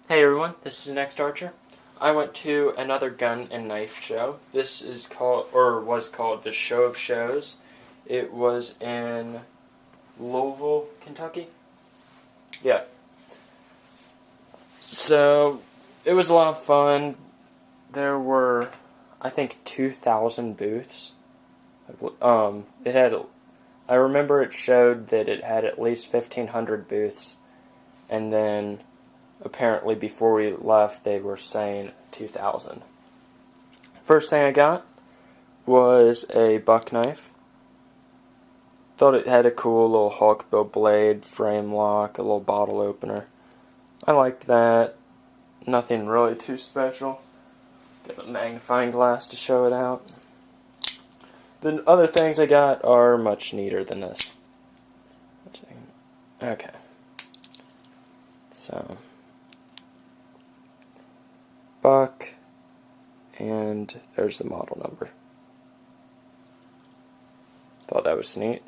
Hey everyone, this is Next Archer. I went to another gun and knife show. This is called, or was called, the Show of Shows. It was in Louisville, Kentucky. Yeah. So, it was a lot of fun. There were, I think, 2,000 booths. It had, I remember it showed that it had at least 1,500 booths, and then apparently before we left they were saying 2,000. First thing I got was a buck knife. Thought it had a cool little hawkbill blade, frame lock, a little bottle opener. I liked that. Nothing really too special. Got a magnifying glass to show it out. The other things I got are much neater than this. Okay. So, buck, and there's the model number. Thought that was neat.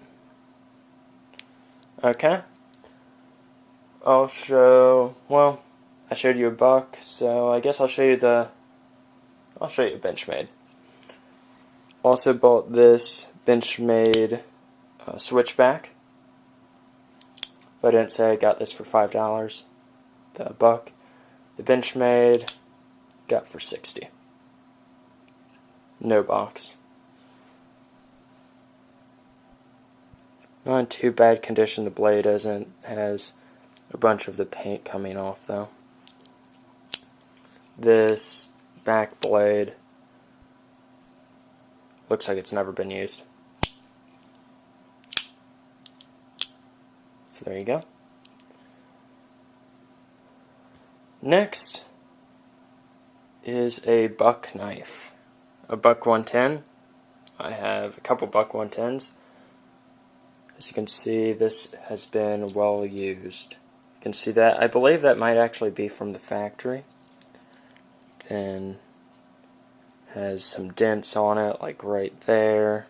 Okay. I showed you a buck, so I guess I'll show you a Benchmade. Also bought this Benchmade switchback. If I didn't say I got this for $5, the buck. The Benchmade got for $60. No box. Not in too bad condition. The blade has a bunch of the paint coming off though. This back blade looks like it's never been used. So there you go. Next is a buck knife. A buck 110. I have a couple buck 110s. As you can see, this has been well used. You can see that. I believe that might actually be from the factory. Then has some dents on it, like right there.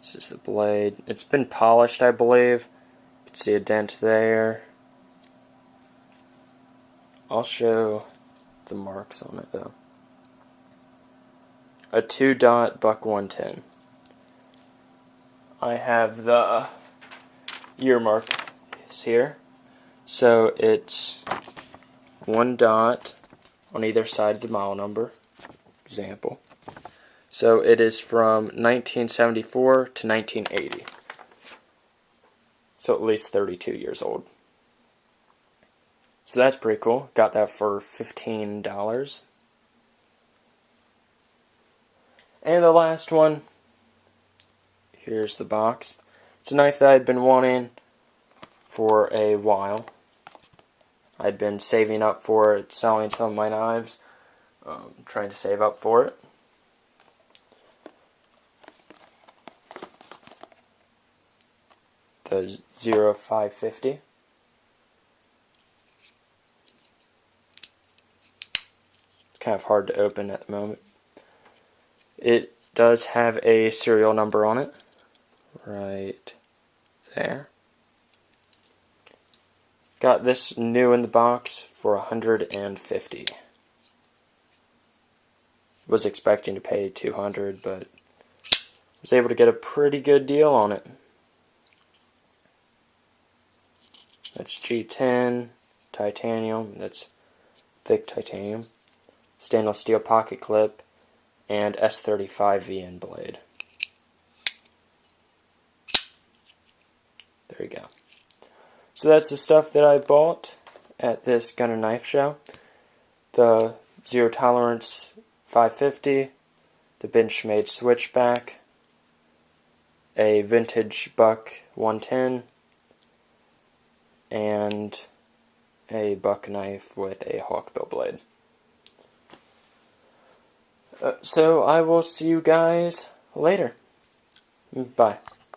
This is the blade. It's been polished, I believe. You can see a dent there. I'll show the marks on it though. A 2-dot buck 110. I have the year mark here. So it's 1 dot on either side of the model number. Example. So it is from 1974 to 1980. So at least 32 years old. So that's pretty cool. Got that for $15. And the last one. Here's the box. It's a knife that I'd been wanting for a while. I'd been saving up for it, selling some of my knives, trying to save up for it. The 0550. It's kind of hard to open at the moment. It does have a serial number on it. Right there. Got this new in the box for $150. Was expecting to pay $200, but was able to get a pretty good deal on it. That's G10 titanium. That's thick titanium. Stainless steel pocket clip and S35 VN blade. There you go. So that's the stuff that I bought at this gun and knife show. The Zero Tolerance 550, the Benchmade switchback, a vintage buck 110, and a buck knife with a hawkbill blade. So I will see you guys later. Bye.